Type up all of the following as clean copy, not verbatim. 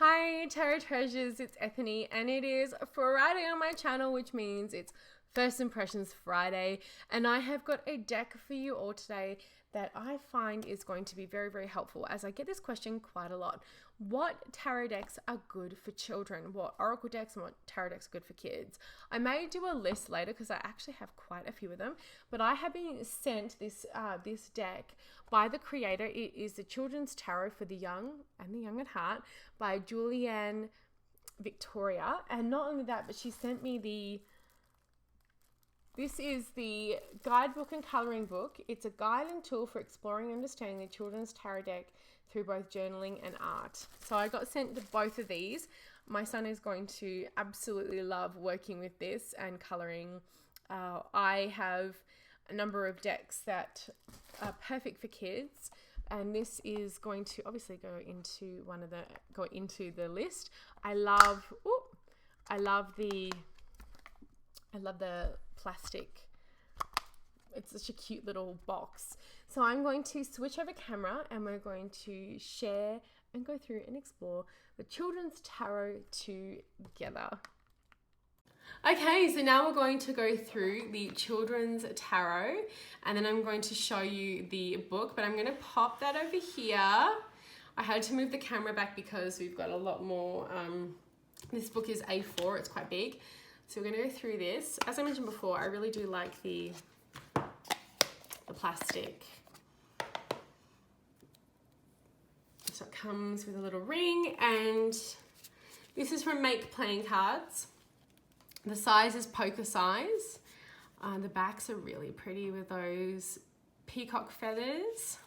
Hi Tarot Treasures, it's Ethany and it is Friday on my channel, which means it's First Impressions Friday, and I have got a deck for you all today that I find is going to be very helpful, as I get this question quite a lot. What tarot decks are good for children? What oracle decks and what tarot decks are good for kids? I may do a list later because I actually have quite a few of them, but I have been sent this deck by the creator. It is the Children's Tarot for the Young and the Young at Heart by Julianne Victoria. And not only that, but she sent me this is the guidebook and coloring book. It's a guide and tool for exploring and understanding the children's tarot deck through both journaling and art. So I got sent both of these. My son is going to absolutely love working with this and coloring. I have a number of decks that are perfect for kids, and this is going to obviously go into the list. I love the plastic. It's such a cute little box. So I'm going to switch over camera and we're going to share and go through and explore the children's tarot together. Okay, so now we're going to go through the children's tarot, and then I'm going to show you the book, but I'm going to pop that over here. I had to move the camera back because we've got a lot more. This book is A4, it's quite big. So we're going to go through this. As I mentioned before, I really do like the plastic. So it comes with a little ring, and this is from Make Playing Cards. The size is poker size. The backs are really pretty with those peacock feathers.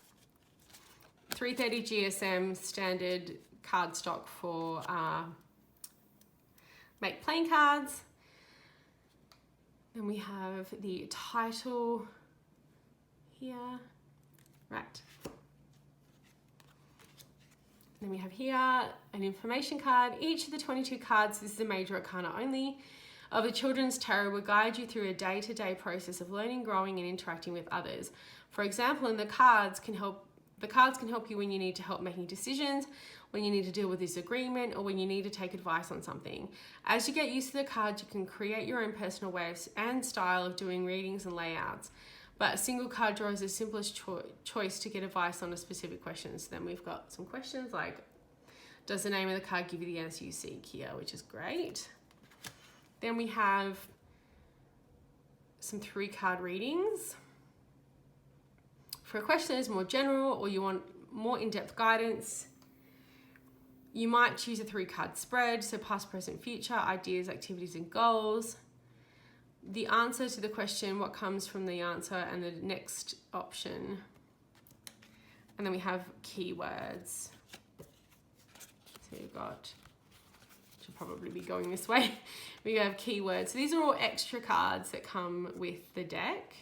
330 GSM standard cardstock for Make Playing Cards. Then we have the title here, right. Then we have here an information card. Each of the 22 cards, this is the major arcana only, of the Children's Tarot will guide you through a day-to-day process of learning, growing, and interacting with others. For example, the cards can help you when you need to help making decisions, when you need to deal with disagreement, or when you need to take advice on something. As you get used to the cards, you can create your own personal ways and style of doing readings and layouts. But a single card draw is the simplest choice to get advice on a specific question. So then we've got some questions like, does the name of the card give you the answer you seek here, which is great. Then we have some 3-card readings. For a question that is more general or you want more in-depth guidance, you might choose a 3-card spread, so past, present, future, ideas, activities, and goals. The answer to the question, what comes from the answer, and the next option. And then we have keywords. So you've got, should probably be going this way. We have keywords. So these are all extra cards that come with the deck.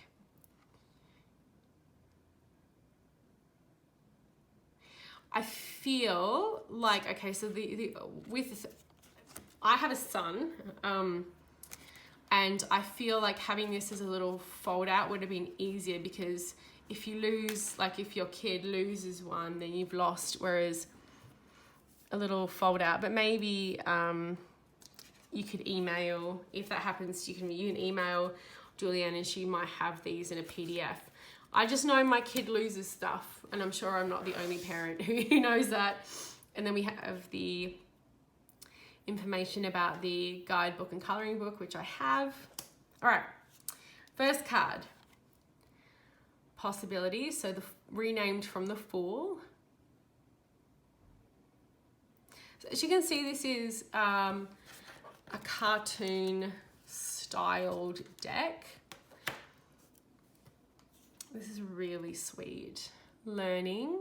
I feel like, okay, so I have a son, and I feel like having this as a little fold out would have been easier, because if you lose, like if your kid loses one, then you've lost, whereas a little fold out. But maybe you could email, if that happens, you can email Julianne and she might have these in a PDF. I just know my kid loses stuff, and I'm sure I'm not the only parent who knows that. And then we have the information about the guidebook and coloring book, which I have. All right, first card, possibilities. So renamed from the Fool. So as you can see, this is a cartoon styled deck. This is really sweet. Learning.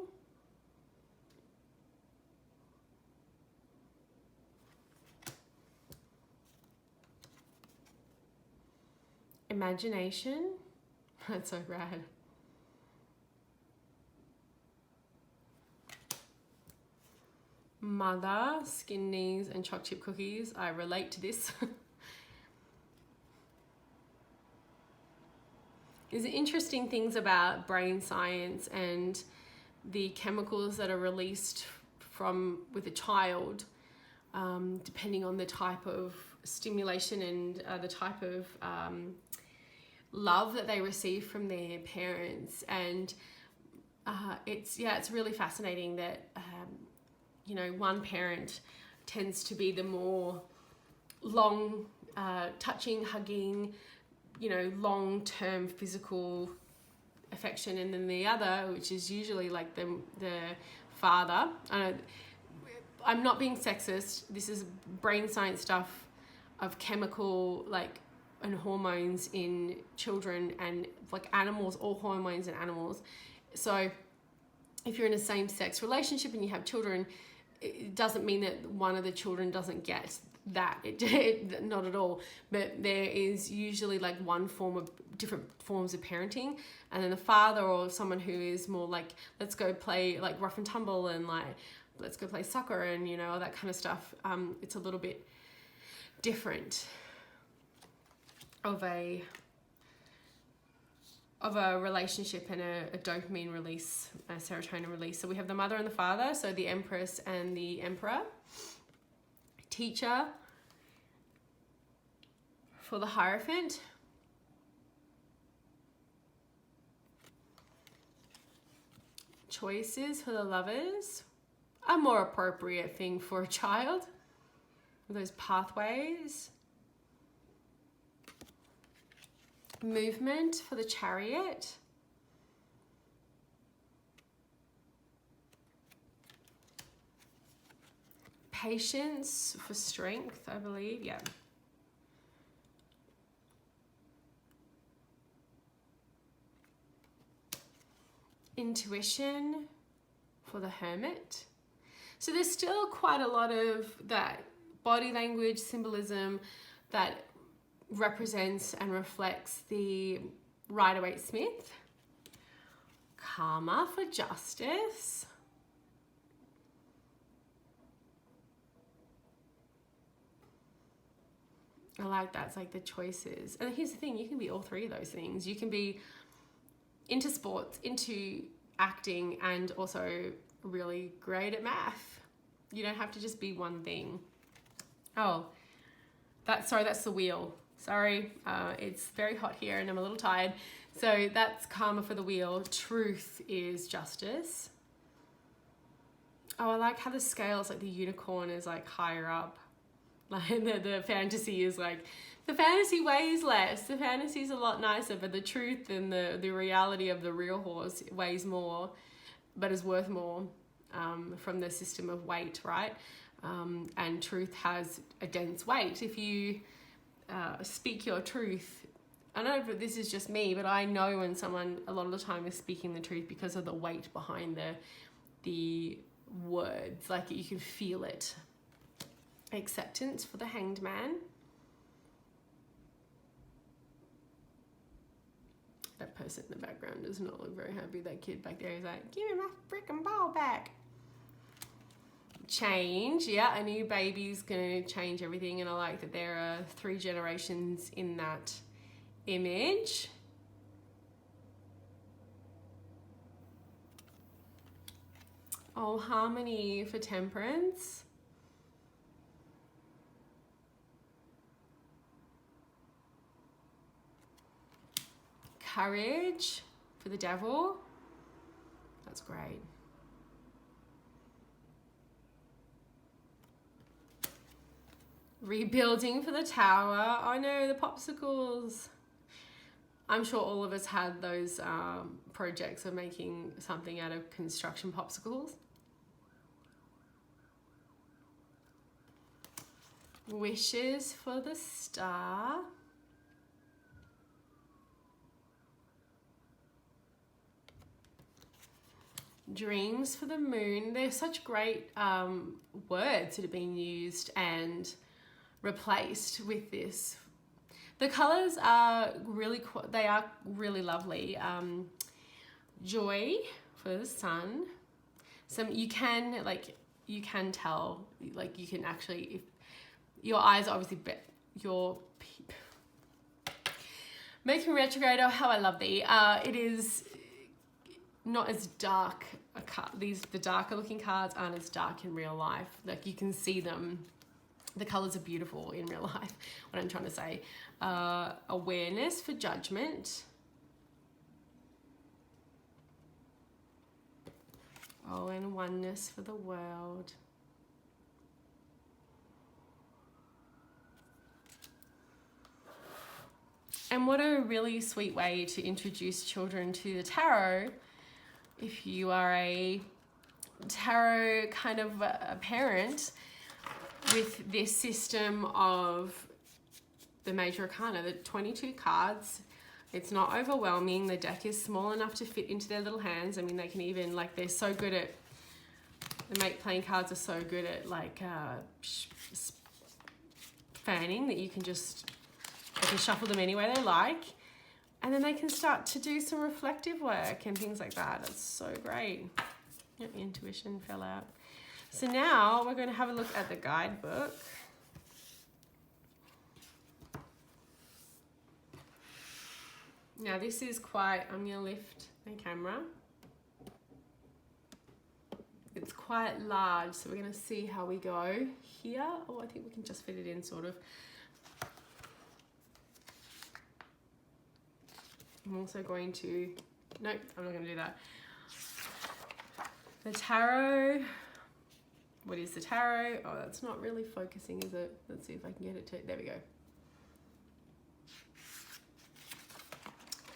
Imagination. That's so rad. Mother, skin knees, and choc chip cookies. I relate to this. There's interesting things about brain science and the chemicals that are released with a child depending on the type of stimulation and the type of love that they receive from their parents. And it's really fascinating that one parent tends to be the more long touching, hugging, long-term physical affection, and then the other, which is usually like the father. I'm not being sexist. This is brain science stuff of chemical and hormones in children and animals, all hormones in animals. So if you're in a same-sex relationship and you have children, it doesn't mean that one of the children doesn't get that. It not at all. But there is usually one form of different forms of parenting, and then the father or someone who is more let's go play rough and tumble and let's go play soccer and all that kind of stuff. It's a little bit different of a relationship and a dopamine release, a serotonin release. So we have the mother and the father, so the empress and the emperor. Teacher for the Hierophant. Choices for the Lovers. A more appropriate thing for a child. Those pathways. Movement for the Chariot. Patience for Strength, I believe, yeah. Intuition for the Hermit. So there's still quite a lot of that body language symbolism that represents and reflects the Rider-Waite-Smith. Karma for Justice. I like that. It's like the choices. And here's the thing, you can be all three of those things. You can be into sports, into acting, and also really great at math. You don't have to just be one thing. Oh, that's the Wheel. Sorry, it's very hot here and I'm a little tired. So that's Karma for the Wheel. Truth is Justice. Oh, I like how the scales, the unicorn is higher up. The fantasy is the fantasy weighs less. The fantasy's a lot nicer, but the truth and the reality of the real horse weighs more, but is worth more from the system of weight, right? And truth has a dense weight. If you speak your truth, I don't know if this is just me, but I know when someone a lot of the time is speaking the truth because of the weight behind the words. You can feel it. Acceptance for the Hanged Man. That person in the background does not look very happy. That kid back there is like, give me my freaking ball back. Change, yeah, a new baby's gonna change everything, and I like that there are 3 generations in that image. Oh, harmony for Temperance. Courage for the Devil. That's great. Rebuilding for the Tower. Oh no, the popsicles. I'm sure all of us had those projects of making something out of construction popsicles. Wishes for the Star. Dreams for the Moon. They're such great words that have been used and replaced with this. The colors are really lovely. Joy for the Sun. You can tell, you can actually, if your eyes are obviously Mercury retrograde. Oh, how I love thee. It is not as dark a card. The darker looking cards aren't as dark in real life. You can see them The colours are beautiful in real life, what I'm trying to say. Awareness for judgment. Oh, and oneness for the world. And what a really sweet way to introduce children to the tarot. If you are a tarot kind of a parent, with this system of the major arcana, the 22 cards, it's not overwhelming. The deck is small enough to fit into their little hands. I mean, they can even, like, they're so good at, the make playing cards are so good at, like, fanning that you can just, they can shuffle them any way they like. And then they can start to do some reflective work and things like that. It's so great. Yep, intuition fell out. So now we're going to have a look at the guidebook. Now this is quite, I'm going to lift the camera. It's quite large, so we're going to see how we go here. Oh, I think we can just fit it in, sort of. I'm also going to, nope, I'm not going to do that. The tarot. What is the tarot? Oh, that's not really focusing, is it? Let's see if I can get it to, there we go.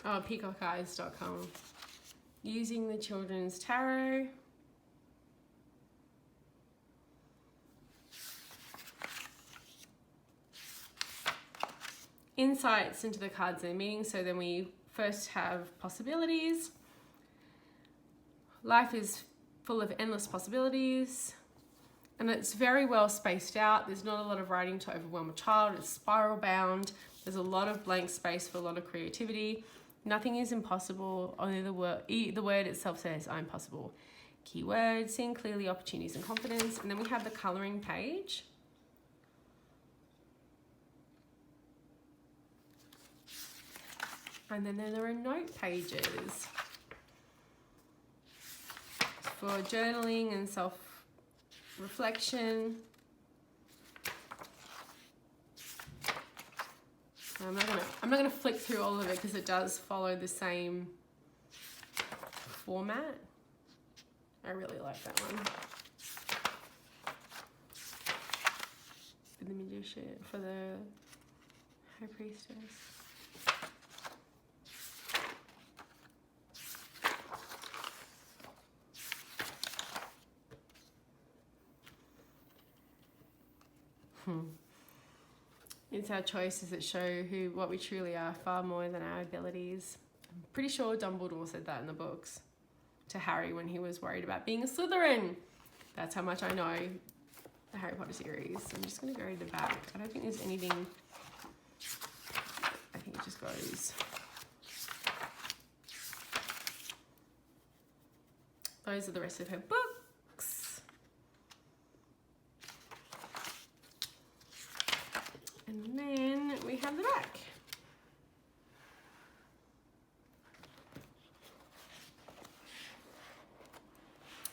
Oh, peacockeyes.com. Using the children's tarot. Insights into the cards and their meaning. So then we first have possibilities. Life is full of endless possibilities. And it's very well spaced out. There's not a lot of writing to overwhelm a child. It's spiral bound. There's a lot of blank space for a lot of creativity. Nothing is impossible. Only the word itself says, I'm possible. Keywords, seeing clearly, opportunities and confidence. And then we have the colouring page. And then there are note pages for journaling and self-reflection. I'm not gonna flick through all of it because it does follow the same format. I really like that one. For the magician, for the high priestess. It's our choices that show what we truly are, far more than our abilities. I'm pretty sure Dumbledore said that in the books to Harry when he was worried about being a Slytherin. That's how much I know the Harry Potter series. I'm just going to go to the back. I don't think there's anything. I think it just goes. Those are the rest of her books. And then we have the back.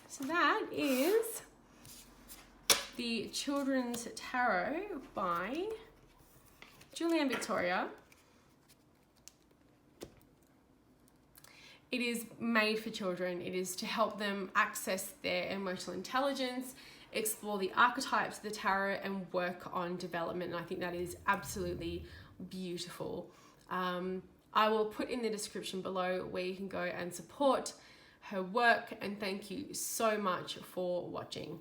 So that is the Children's Tarot by Julianne Victoria. It is made for children. It is to help them access their emotional intelligence, explore the archetypes of the tarot, and work on development. And I think that is absolutely beautiful. I will put in the description below where you can go and support her work. And thank you so much for watching.